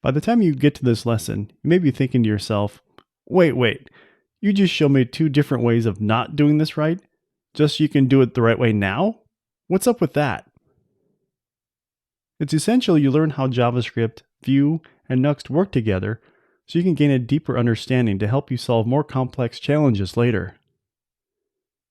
By the time you get to this lesson, you may be thinking to yourself, wait, you just showed me two different ways of not doing this right, just so you can do it the right way now? What's up with that? It's essential you learn how JavaScript, Vue, and Nuxt work together so you can gain a deeper understanding to help you solve more complex challenges later.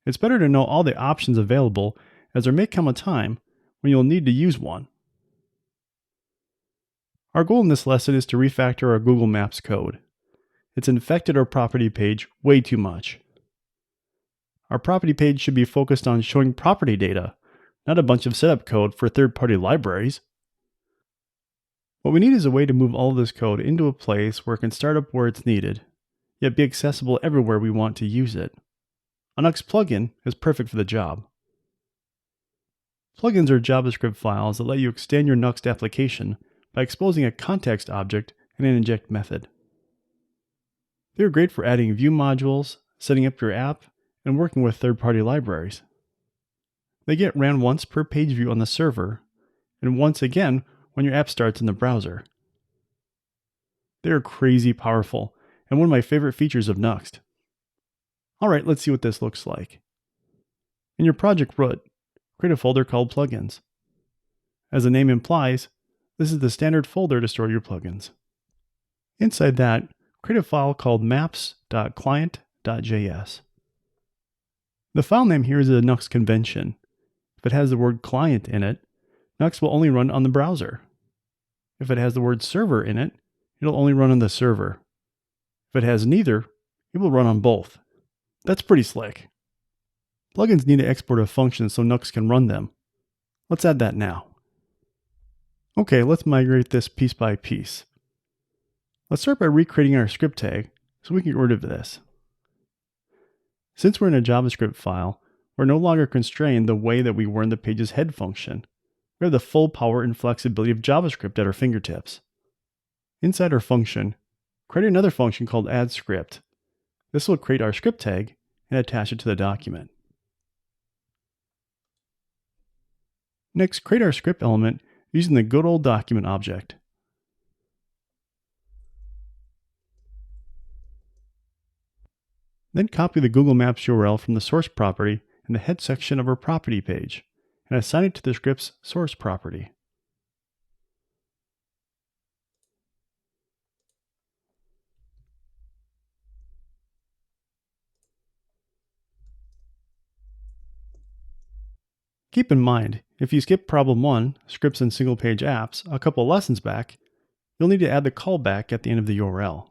It's better to know all the options available, as there may come a time when you'll need to use one. Our goal in this lesson is to refactor our Google Maps code. It's infected our property page way too much. Our property page should be focused on showing property data, not a bunch of setup code for third-party libraries. What we need is a way to move all of this code into a place where it can start up where it's needed, yet be accessible everywhere we want to use it. A Nuxt plugin is perfect for the job. Plugins are JavaScript files that let you extend your Nuxt application by exposing a context object and an inject method. They are great for adding Vue modules, setting up your app, and working with third-party libraries. They get ran once per page view on the server, and once again when your app starts in the browser. They are crazy powerful, and one of my favorite features of Nuxt. Alright, let's see what this looks like. In your project root, create a folder called Plugins. As the name implies, this is the standard folder to store your plugins. Inside that, create a file called maps.client.js. The file name here is a Nuxt convention. If it has the word client in it, Nuxt will only run on the browser. If it has the word server in it, it'll only run on the server. If it has neither, it will run on both. That's pretty slick. Plugins need to export a function so Nuxt can run them. Let's add that now. Okay, let's migrate this piece by piece. Let's start by recreating our script tag so we can get rid of this. Since we're in a JavaScript file, we're no longer constrained the way that we were in the page's head function. We have the full power and flexibility of JavaScript at our fingertips. Inside our function, create another function called addScript. This will create our script tag and attach it to the document. Next, create our script element using the good old document object. Then copy the Google Maps URL from the source property in the head section of our property page and assign it to the script's source property. Keep in mind, if you skip problem 1, scripts and single-page apps, a couple lessons back, you'll need to add the callback at the end of the URL.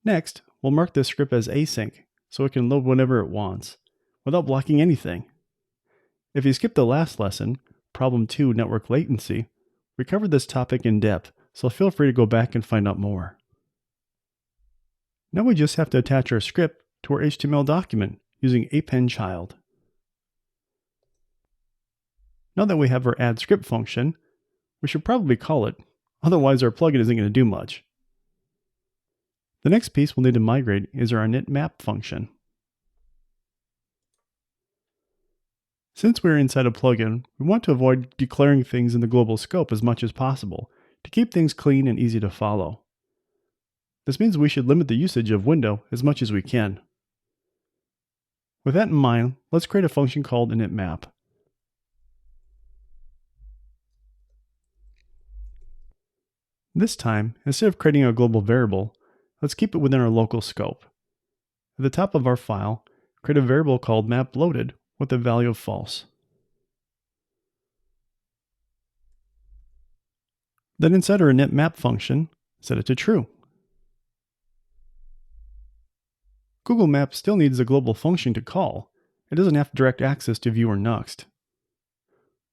Next, we'll mark this script as async so it can load whenever it wants, without blocking anything. If you skip the last lesson, problem 2, network latency, we covered this topic in depth, so feel free to go back and find out more. Now we just have to attach our script to our HTML document using appendChild. Now that we have our addScript function, we should probably call it, otherwise our plugin isn't going to do much. The next piece we'll need to migrate is our initMap function. Since we're inside a plugin, we want to avoid declaring things in the global scope as much as possible to keep things clean and easy to follow. This means we should limit the usage of window as much as we can. With that in mind, let's create a function called initMap. This time, instead of creating a global variable, let's keep it within our local scope. At the top of our file, create a variable called mapLoaded with the value of false. Then inside our initMap function, set it to true. Google Maps still needs a global function to call. It doesn't have direct access to Vue or Nuxt.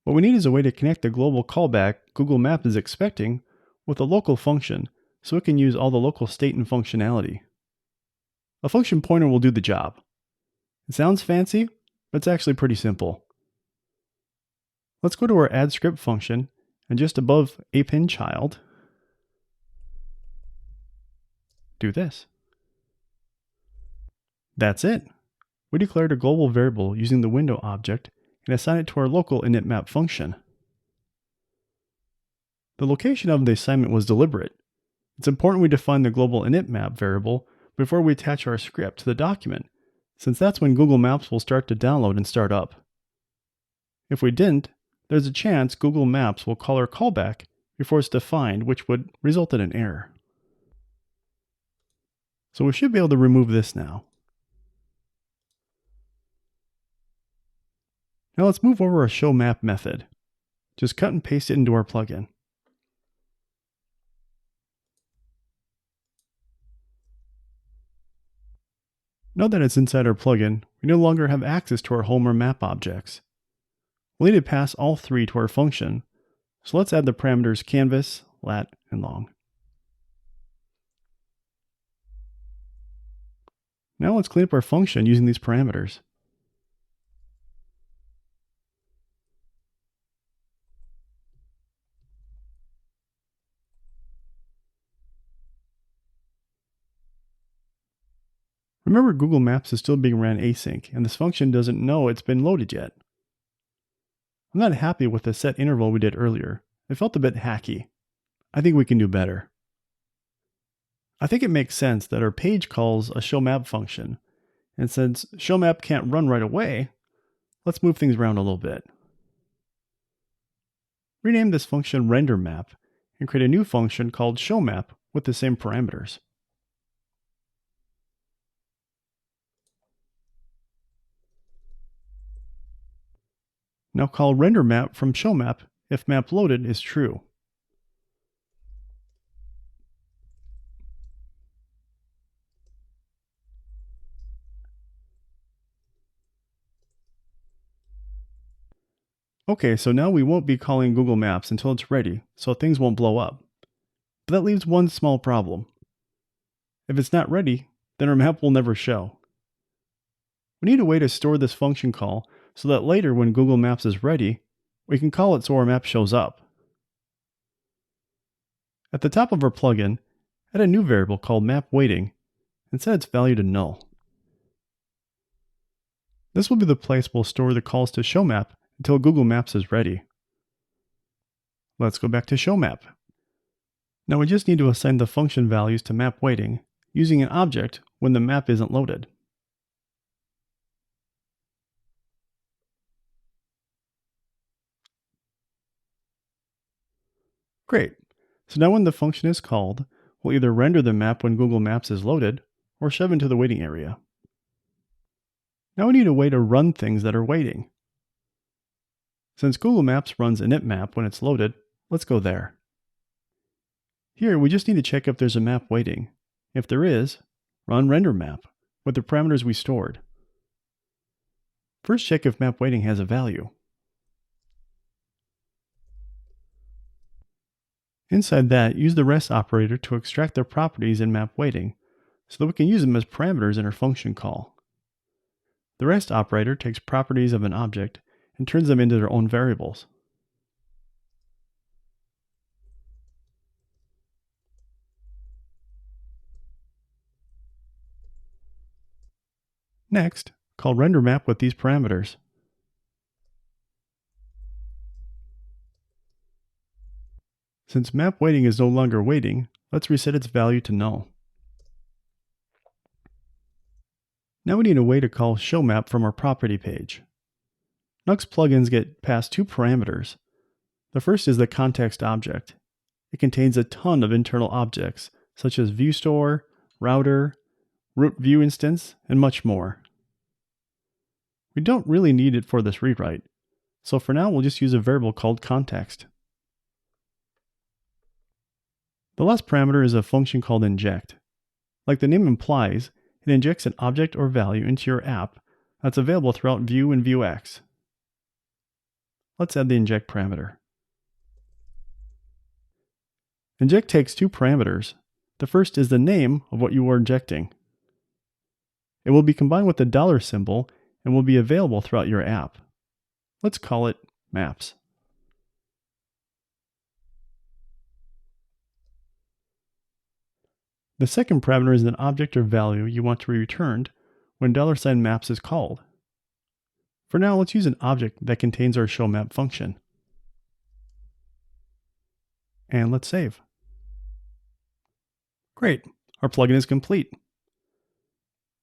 What we need is a way to connect the global callback Google Maps is expecting with a local function so it can use all the local state and functionality. A function pointer will do the job. It sounds fancy, but it's actually pretty simple. Let's go to our addScript function, and just above appendChild, do this. That's it. We declared a global variable using the window object and assign it to our local initMap function. The location of the assignment was deliberate. It's important we define the global initmap variable before we attach our script to the document, since that's when Google Maps will start to download and start up. If we didn't, there's a chance Google Maps will call our callback before it's defined, which would result in an error. So we should be able to remove this now. Now let's move over our show map method. Just cut and paste it into our plugin. Now that it's inside our plugin, we no longer have access to our home or map objects. We'll need to pass all three to our function, so let's add the parameters canvas, lat, and long. Now let's clean up our function using these parameters. Remember, Google Maps is still being ran async, and this function doesn't know it's been loaded yet. I'm not happy with the set interval we did earlier. It felt a bit hacky. I think we can do better. I think it makes sense that our page calls a showMap function, and since showMap can't run right away, let's move things around a little bit. Rename this function renderMap and create a new function called showMap with the same parameters. Now call renderMap from showMap if map loaded is true. Okay, so now we won't be calling Google Maps until it's ready, so things won't blow up. But that leaves one small problem. If it's not ready, then our map will never show. We need a way to store this function call so that later when Google Maps is ready, we can call it so our map shows up. At the top of our plugin, add a new variable called mapWaiting and set its value to null. This will be the place we'll store the calls to showMap until Google Maps is ready. Let's go back to showMap. Now we just need to assign the function values to mapWaiting using an object when the map isn't loaded. Great. So now when the function is called, we'll either render the map when Google Maps is loaded or shove into the waiting area. Now we need a way to run things that are waiting. Since Google Maps runs initmap when it's loaded, let's go there. Here we just need to check if there's a map waiting. If there is, run renderMap with the parameters we stored. First check if map waiting has a value. Inside that, use the REST operator to extract their properties in map waiting so that we can use them as parameters in our function call. The REST operator takes properties of an object and turns them into their own variables. Next, call renderMap with these parameters. Since map waiting is no longer waiting, let's reset its value to null. Now we need a way to call showMap from our property page. Knux plugins get passed two parameters. The first is the context object. It contains a ton of internal objects, such as ViewStore, Router, Root View Instance, and much more. We don't really need it for this rewrite, so for now we'll just use a variable called context. The last parameter is a function called inject. Like the name implies, it injects an object or value into your app that's available throughout Vue and Vuex. Let's add the inject parameter. Inject takes two parameters. The first is the name of what you are injecting. It will be combined with the dollar symbol and will be available throughout your app. Let's call it Maps. The second parameter is an object or value you want to be returned when $maps is called. For now, let's use an object that contains our showMap function. And let's save. Great, our plugin is complete.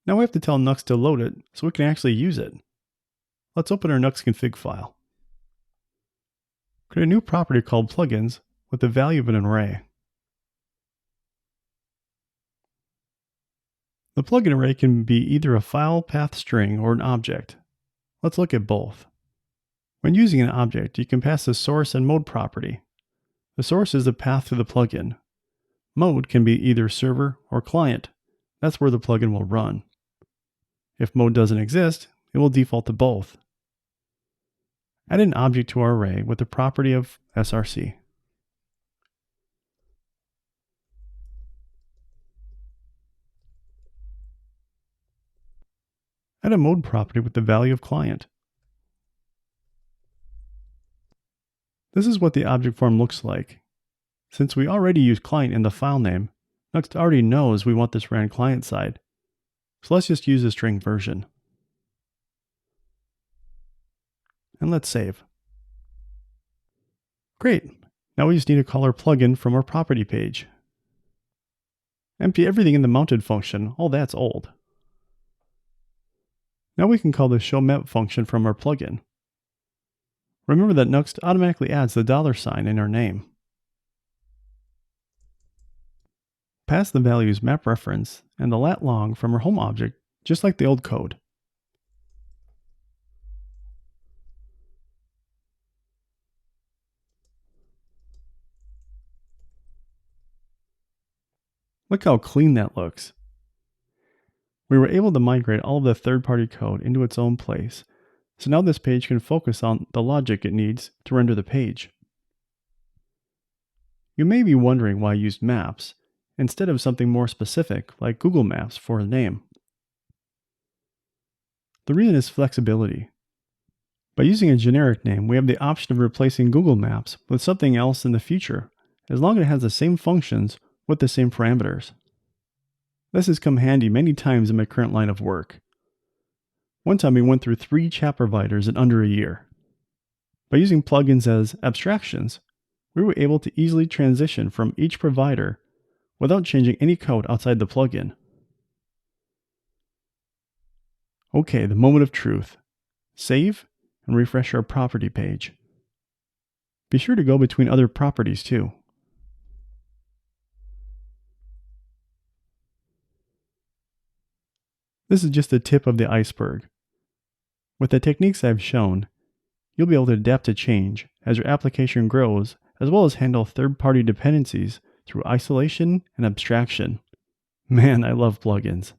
Now we have to tell Nux to load it so we can actually use it. Let's open our Nux config file. Create a new property called plugins with the value of an array. The plugin array can be either a file path string or an object. Let's look at both. When using an object, you can pass the source and mode property. The source is the path to the plugin. Mode can be either server or client. That's where the plugin will run. If mode doesn't exist, it will default to both. Add an object to our array with the property of src. Add a mode property with the value of client. This is what the object form looks like. Since we already use client in the file name, Nux already knows we want this ran client side. So let's just use the string version. And let's save. Great. Now we just need to call our plugin from our property page. Empty everything in the mounted function. All that's old. Now we can call the showMap function from our plugin. Remember that Nux automatically adds the $sign in our name. Pass the values map reference and the lat long from our home object, just like the old code. Look how clean that looks. We were able to migrate all of the third-party code into its own place, so now this page can focus on the logic it needs to render the page. You may be wondering why I used maps instead of something more specific like Google Maps for a name. The reason is flexibility. By using a generic name, we have the option of replacing Google Maps with something else in the future, as long as it has the same functions with the same parameters. This has come handy many times in my current line of work. One time we went through 3 chat providers in under a year. By using plugins as abstractions, we were able to easily transition from each provider without changing any code outside the plugin. Okay, the moment of truth. Save and refresh our property page. Be sure to go between other properties too. This is just the tip of the iceberg. With the techniques I've shown, you'll be able to adapt to change as your application grows, as well as handle third-party dependencies through isolation and abstraction. Man, I love plugins.